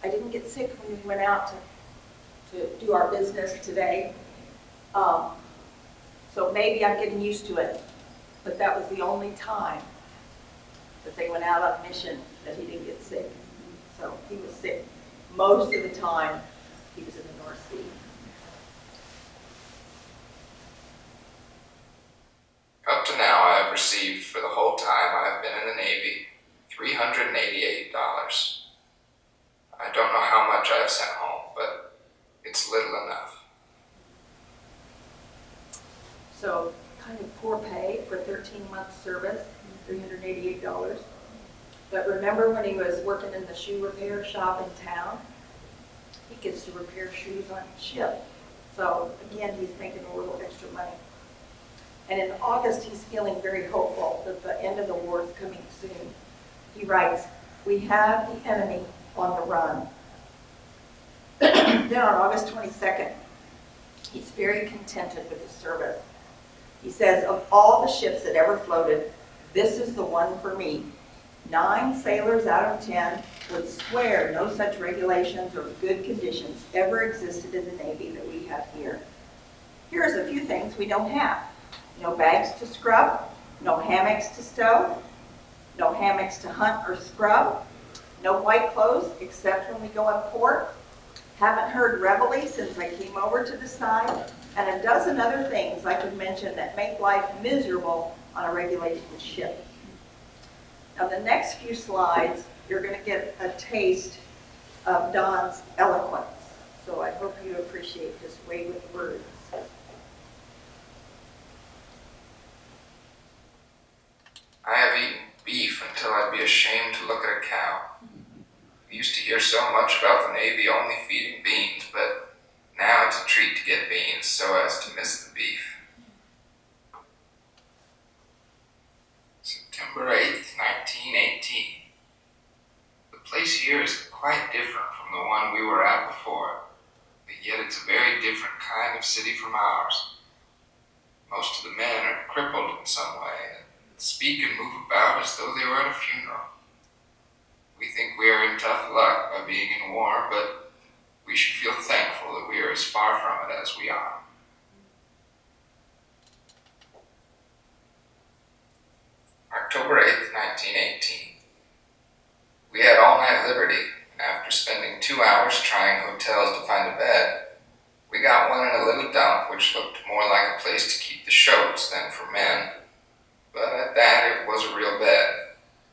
I didn't get sick when we went out to do our business today. So maybe I'm getting used to it, but that was the only time that they went out on mission that he didn't get sick. So he was sick most of the time he was in the North Sea. Up to now, I have received for the whole time I have been in the Navy $388. I don't know how much I have sent home, but it's little enough. So kind of poor pay for 13 months service, $388. But remember when he was working in the shoe repair shop in town? He gets to repair shoes on ship. So again, he's making a little extra money. And in August, he's feeling very hopeful that the end of the war is coming soon. He writes, we have the enemy on the run. Then on August 22nd, he's very contented with his service. He says, of all the ships that ever floated, this is the one for me. 9 sailors out of 10 would swear no such regulations or good conditions ever existed in the Navy that we have here. Here's a few things we don't have. No bags to scrub, no hammocks to stow, no hammocks to hunt or scrub, no white clothes except when we go in port. Haven't heard reveille since I came over to the side, and a dozen other things I could mention that make life miserable on a regulated ship. Now the next few slides, you're going to get a taste of Don's eloquence. So I hope you appreciate his way with words. I have eaten beef until I'd be ashamed to look at a cow. We used to hear so much about the Navy only feeding beans, but now it's a treat to get beans so as to miss the beef. September 8th, 1918. The place here is quite different from the one we were at before, but yet it's a very different kind of city from ours. Most of the men are crippled in some way, and speak and move about as though they were at a funeral. We think we are in tough luck by being in war, but we should feel thankful that we are as far from it as we are. October 8th, 1918. We had all-night liberty, and after spending 2 hours trying hotels to find a bed, we got one in a little dump which looked more like a place to keep the shoats than for men. But at that, it was a real bed.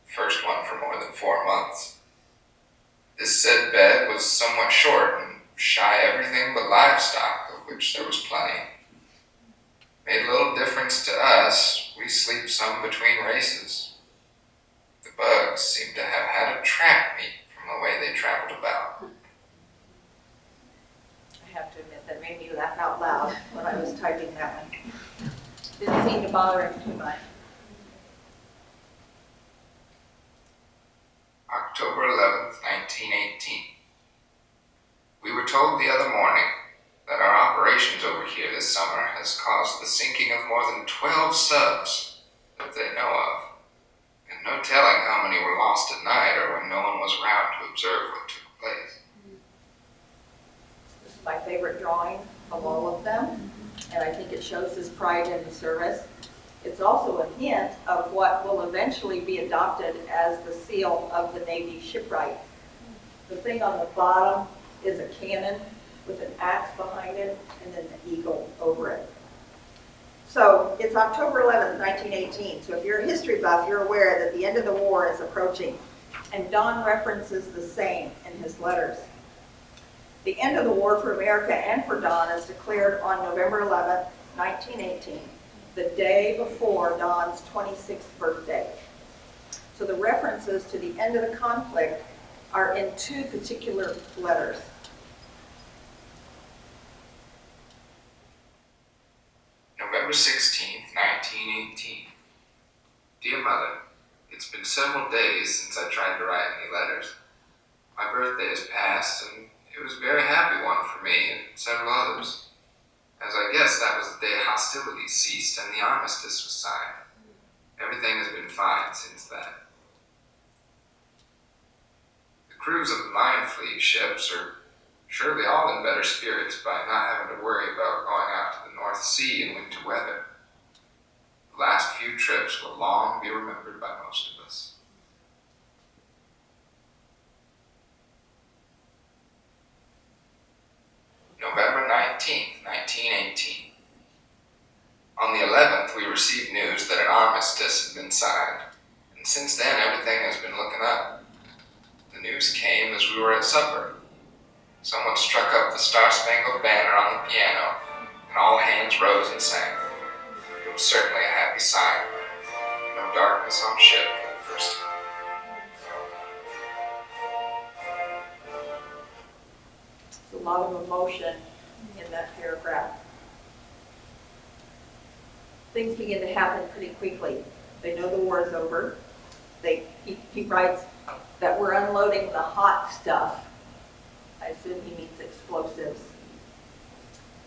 First one for more than 4 months. This said bed was somewhat short and shy everything but livestock, of which there was plenty. Made little difference to us. We sleep some between races. The bugs seemed to have had a track meet from the way they traveled about. I have to admit, that made me laugh out loud when I was typing that one. Didn't seem to bother him too much. told the other morning that our operations over here this summer has caused the sinking of more than 12 subs that they know of, and no telling how many were lost at night or when no one was around to observe what took place. This is my favorite drawing of all of them, and I think it shows his pride in the service. It's also a hint of what will eventually be adopted as the seal of the Navy shipwright. The thing on the bottom is a cannon with an axe behind it and then the eagle over it. So it's October 11th, 1918. So if you're a history buff, you're aware that the end of the war is approaching. And Don references the same in his letters. The end of the war for America and for Don is declared on November 11th, 1918, the day before Don's 26th birthday. So the references to the end of the conflict are in two particular letters. November 16th, 1918. Dear Mother, it's been several days since I tried to write any letters. My birthday has passed, and it was a very happy one for me and several others, as I guess that was the day hostilities ceased and the armistice was signed. Everything has been fine since then. The crews of the mine fleet ships are surely all in better spirits by not having to worry about going out to the North Sea in winter weather. The last few trips will long be remembered by most of us. November 19th, 1918. On the 11th, we received news that an armistice had been signed, and since then everything has been looking up. The news came as we were at supper. Someone struck up the Star-Spangled Banner on the piano, and all hands rose and sang. It was certainly a happy sign. No darkness on ship for the first time. There's a lot of emotion in that paragraph. Things begin to happen pretty quickly. They know the war is over. He writes that we're unloading the hot stuff. I assume he means explosives.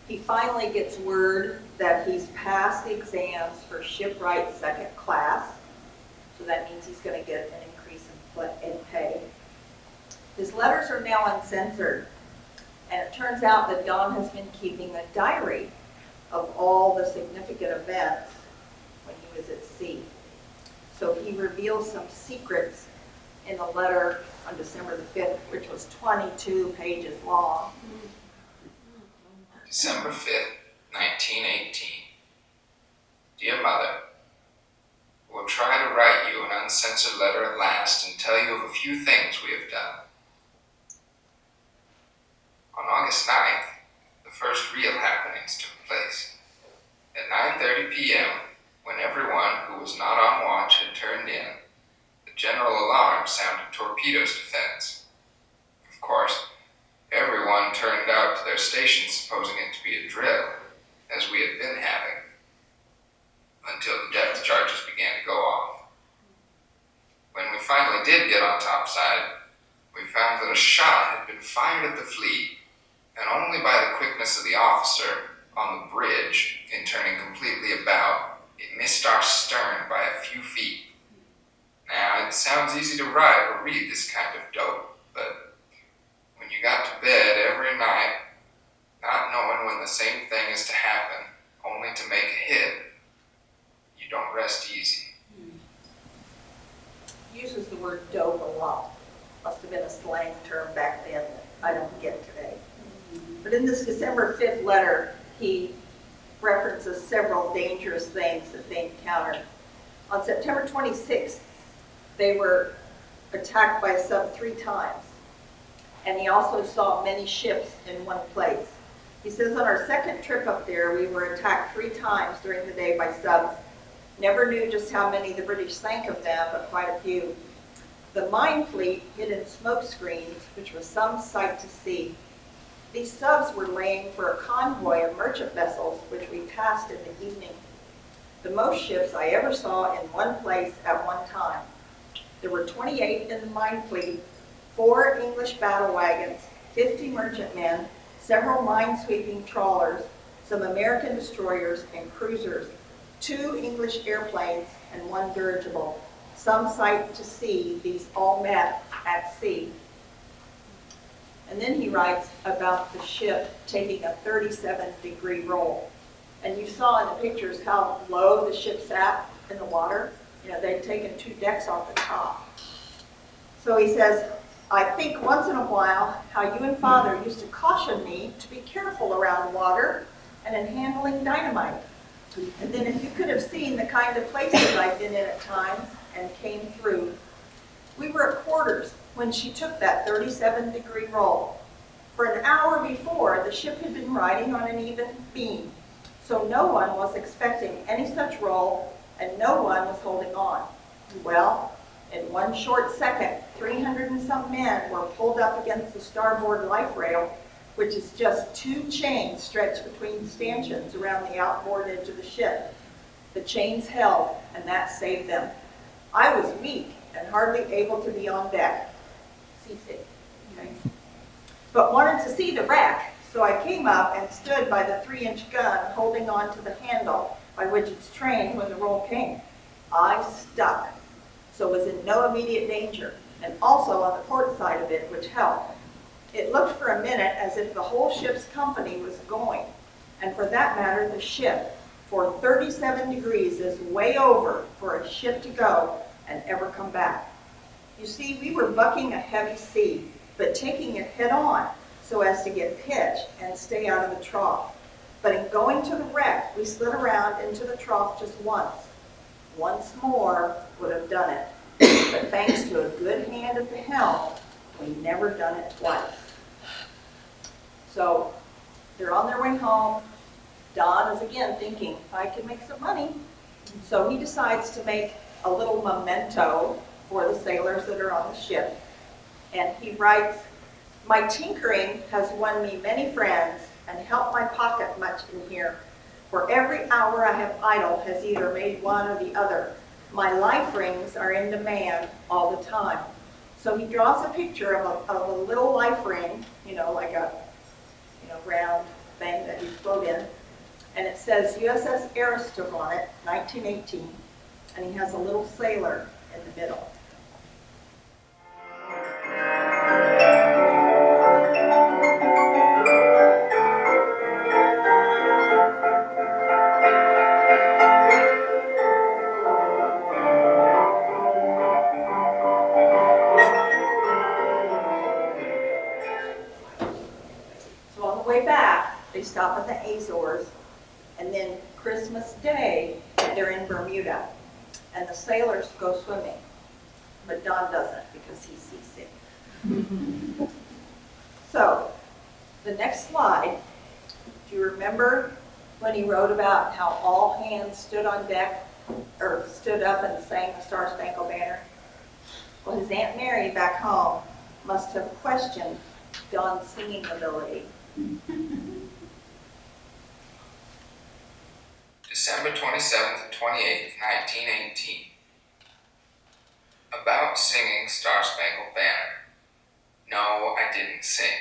He finally gets word that he's passed the exams for shipwright second class. So that means he's going to get an increase in pay. His letters are now uncensored. And it turns out that Don has been keeping a diary of all the significant events when he was at sea. So he reveals some secrets in the letter on December the 5th, which was 22 pages long. December 5th, 1918. Dear Mother, we'll try to write you an uncensored letter at last and tell you of a few things we have done. On August 9th, the first real happenings took place. At 9:30 p.m., when everyone who was not on watch had turned in, the general alarm sounded torpedoes defense. Of course, everyone turned out to their stations supposing it to be a drill, as we had been having, until the depth charges began to go off. When we finally did get on topside, we found that a shot had been fired at the fleet, and only by the quickness of the officer on the bridge in turning completely about, it missed our stern by a few feet. Now, it sounds easy to write or read this kind of dope, but when you got to bed every night, not knowing when the same thing is to happen, only to make a hit, you don't rest easy. He uses the word dope a lot. Must have been a slang term back then that I don't get today. But in this December 5th letter, he references several dangerous things that they encountered. On September 26th, they were attacked by a sub 3 times. And he also saw many ships in one place. He says on our second trip up there, we were attacked 3 times during the day by subs. Never knew just how many the British sank of them, but quite a few. The mine fleet hid in smoke screens, which was some sight to see. These subs were laying for a convoy of merchant vessels, which we passed in the evening. The most ships I ever saw in one place at one time. There were 28 in the mine fleet, 4 English battle wagons, 50 merchantmen, several minesweeping trawlers, some American destroyers and cruisers, 2 English airplanes, and 1 dirigible. Some sight to see, these all met at sea. And then he writes about the ship taking a 37-degree roll. And you saw in the pictures how low the ship sat in the water. You know, they'd taken 2 decks off the top. So he says, I think once in a while how you and Father used to caution me to be careful around water and in handling dynamite. And then if you could have seen the kind of places I've been in at times and came through. We were at quarters when she took that 37-degree roll. For an hour before, the ship had been riding on an even beam, so no one was expecting any such roll, and no one was holding on. Well, in one short second, 300 and some men were pulled up against the starboard life rail, which is just 2 chains stretched between stanchions around the outboard edge of the ship. The chains held, and that saved them. I was weak and hardly able to be on deck, seasick, okay? But wanted to see the wreck, so I came up and stood by the 3-inch gun, holding on to the handle by which it's trained when the roll came. I stuck, so was in no immediate danger, and also on the port side of it, which helped. It looked for a minute as if the whole ship's company was going, and for that matter, the ship, for 37 degrees is way over for a ship to go and ever come back. You see, we were bucking a heavy sea, but taking it head on so as to get pitch and stay out of the trough. But in going to the wreck, we slid around into the trough just once. Once more would have done it. But thanks to a good hand at the helm, we never done it twice. So they're on their way home. Don is again thinking, I can make some money. So he decides to make a little memento for the sailors that are on the ship. And he writes, my tinkering has won me many friends and helped my pocket much in here. For every hour I have idle has either made one or the other. My life rings are in demand all the time. So he draws a picture of a little life ring, you know, like a round thing that you float in. And it says USS Ariston on it, 1918. And he has a little sailor in the middle. So on the way back, they stop at the Azores, and then Christmas Day, they're in Bermuda, and the sailors go swimming, but Don doesn't because he's seasick. So, the next slide, do you remember when he wrote about how all hands stood on deck, or stood up and sang the Star Spangled Banner? Well, his Aunt Mary back home must have questioned Don's singing ability. December 27th and 28th, 1918. About singing Star Spangled Banner. No, I didn't sing.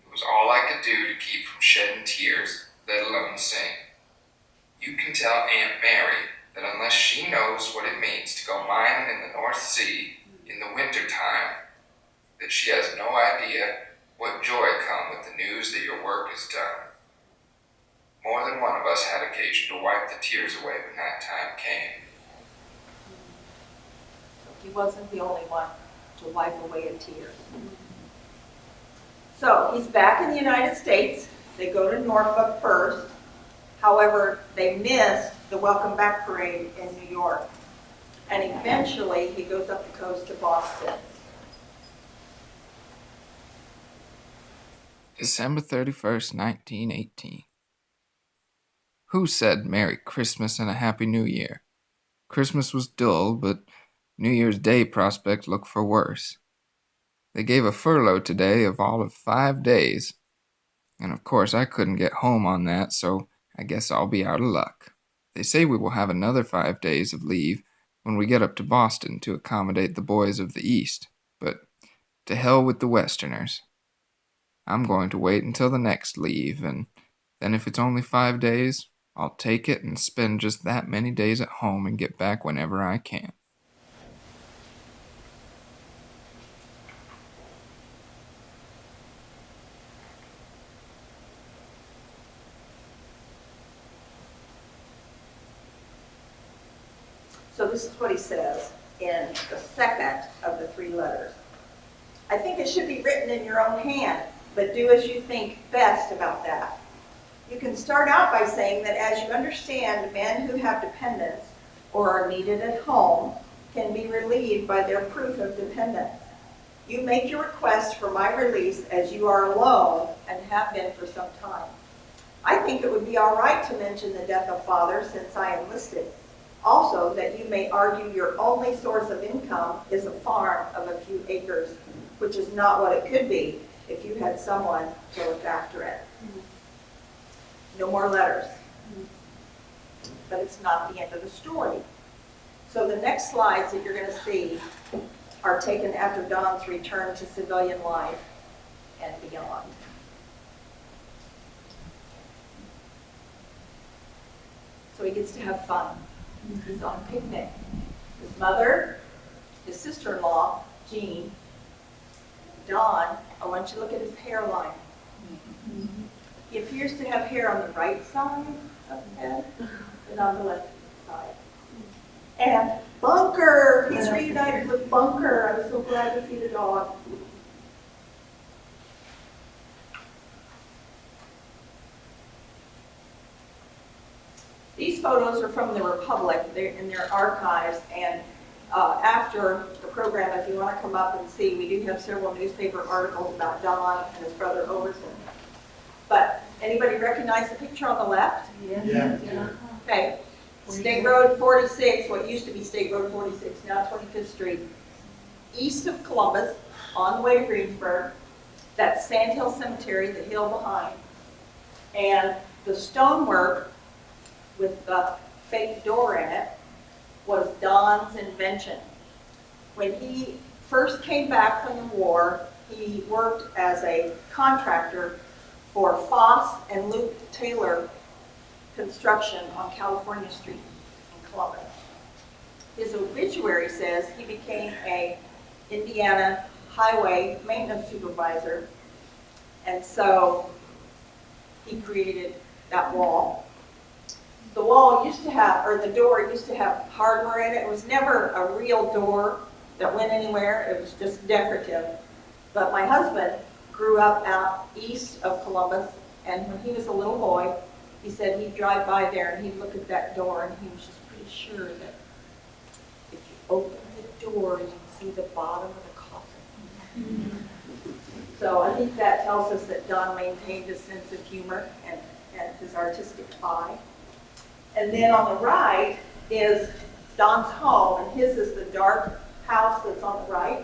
It was all I could do to keep from shedding tears, let alone sing. You can tell Aunt Mary that unless she knows what it means to go mining in the North Sea in the winter time, that she has no idea what joy come with the news that your work is done. More than one of us had occasion to wipe the tears away when that time came. He wasn't the only one to wipe away a tear. So he's back in the United States. They go to Norfolk first. However, they missed the Welcome Back Parade in New York. And eventually he goes up the coast to Boston. December 31st, 1918. Who said Merry Christmas and a Happy New Year? Christmas was dull, but New Year's Day prospect looked for worse. They gave a furlough today of all of 5 days, and of course I couldn't get home on that, so I guess I'll be out of luck. They say we will have another 5 days of leave when we get up to Boston to accommodate the boys of the East, but to hell with the Westerners. I'm going to wait until the next leave, and then if it's only 5 days, I'll take it and spend just that many days at home and get back whenever I can. So this is what he says in the second of the 3 letters. I think it should be written in your own hand, but do as you think best about that. You can start out by saying that as you understand, men who have dependents or are needed at home can be relieved by their proof of dependence. You make your request for my release as you are alone and have been for some time. I think it would be all right to mention the death of father since I enlisted. Also, that you may argue your only source of income is a farm of a few acres, which is not what it could be if you had someone to look after it. No more letters. But it's not the end of the story. So the next slides that you're going to see are taken after Don's return to civilian life and beyond. So he gets to have fun. He's on a picnic. His mother, his sister-in-law, Jean, Don, I want you to look at his hairline. He appears to have hair on the right side of the head and on the left side. And Bunker, he's reunited with Bunker. I was so glad to see the dog. These photos are from the Republic. They're in their archives, and after the program, if you want to come up and see, we do have several newspaper articles about Don and his brother Overton. But anybody recognize the picture on the left? Yeah. Okay. State Road 46, what used to be State Road 46, now 25th Street, east of Columbus, on the way to Greensburg. That's Sand Hill Cemetery, the hill behind. And the stonework with the fake door in it was Don's invention. When he first came back from the war, he worked as a contractor for Foss and Luke Taylor Construction on California Street in Columbus. His obituary says he became a Indiana highway maintenance supervisor, and so he created that wall. The wall used to have, or the door used to have hardware in it. It was never a real door that went anywhere. It was just decorative. But my husband grew up out east of Columbus, and when he was a little boy, he said he'd drive by there and he'd look at that door, and he was just pretty sure that if you open the door, you'd see the bottom of the coffin. So I think that tells us that Don maintained a sense of humor and his artistic eye. And then on the right is Don's home, and his is the dark house that's on the right.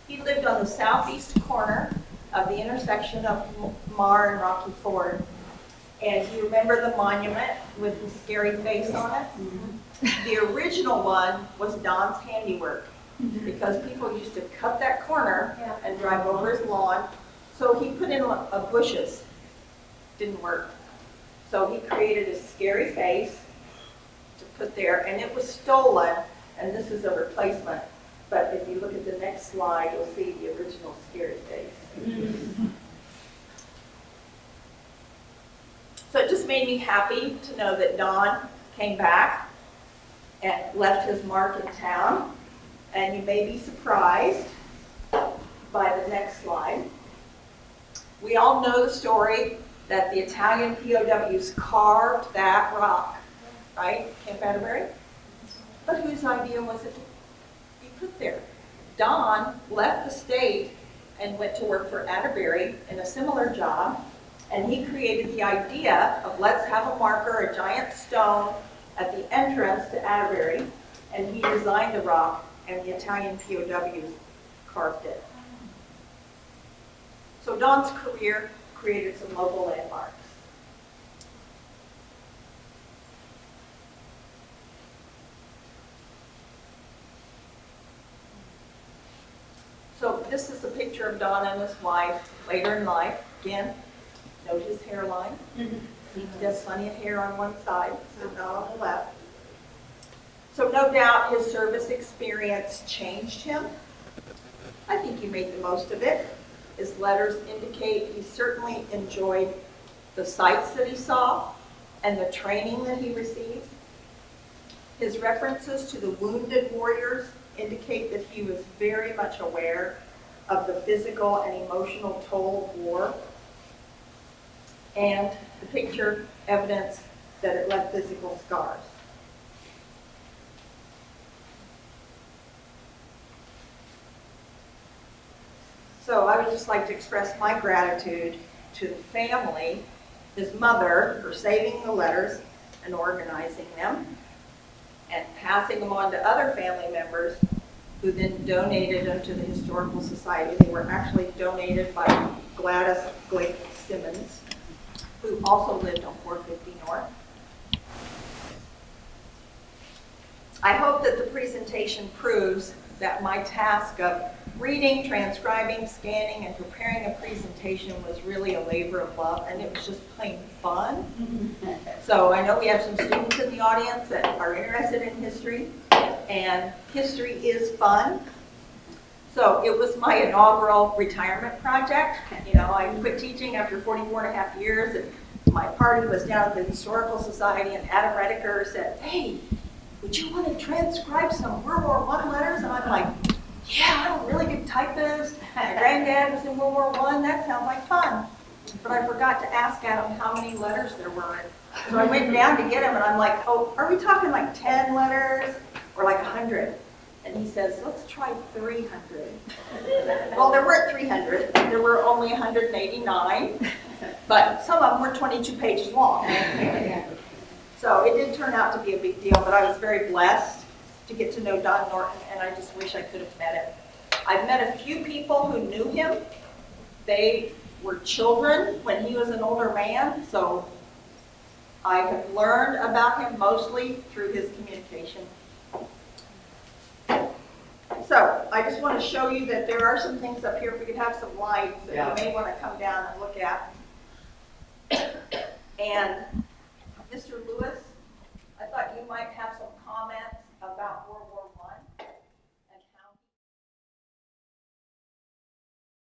He lived on the southeast corner of the intersection of Mar and Rocky Ford. And you remember the monument with the scary face on it? The original one was Don's handiwork, because people used to cut that corner and drive over his lawn. So he put in bushes. Didn't work. So he created a scary face to put there, and it was stolen, and this is a replacement. But if you look at the next slide, you'll see the original scary face. So it just made me happy to know that Don came back and left his mark in town. And you may be surprised by the next slide. We all know the story that the Italian POWs carved that rock, right? Camp Atterbury? But whose idea was it to be put there? Don left the state and went to work for Atterbury in a similar job, and he created the idea of let's have a marker, a giant stone at the entrance to Atterbury, and he designed the rock, and the Italian POWs carved it. So Don's career created some local landmarks. So this is a picture of Don and his wife later in life. Again, note his hairline. He has plenty of hair on one side, so not on the left. So no doubt his service experience changed him. I think he made the most of it. His letters indicate he certainly enjoyed the sights that he saw and the training that he received. His references to the wounded warriors indicate that he was very much aware of the physical and emotional toll of war. And the picture evidence that it left physical scars. So I would just like to express my gratitude to the family, his mother, for saving the letters and organizing them, and passing them on to other family members who then donated them to the Historical Society. They were actually donated by Gladys Glake Simmons, who also lived on 450 North. I hope that the presentation proves that my task of reading, transcribing, scanning, and preparing a presentation was really a labor of love, and it was just plain fun. So I know we have some students in the audience that are interested in history, and history is fun. So it was my inaugural retirement project. You know, I quit teaching after 44 and a half years, and my party was down at the Historical Society, and Adam Rediker said, "Hey, would you want to transcribe some World War I letters?" And I'm like, "Yeah, I'm a really good typist. My granddad was in World War I. That sounds like fun." But I forgot to ask Adam how many letters there were. So I went down to get him, and I'm like, "Oh, are we talking like 10 letters or like 100? And he says, "Let's try 300. Well, there weren't 300. There were only 189. But some of them were 22 pages long. So it did turn out to be a big deal, but I was very blessed to get to know Don Norton, and I just wish I could have met him. I've met a few people who knew him. They were children when he was an older man, so I have learned about him mostly through his communication. So I just want to show you that there are some things up here. If we could have some lights that you may want to come down and look at. And Mr. Lewis, I thought you might have some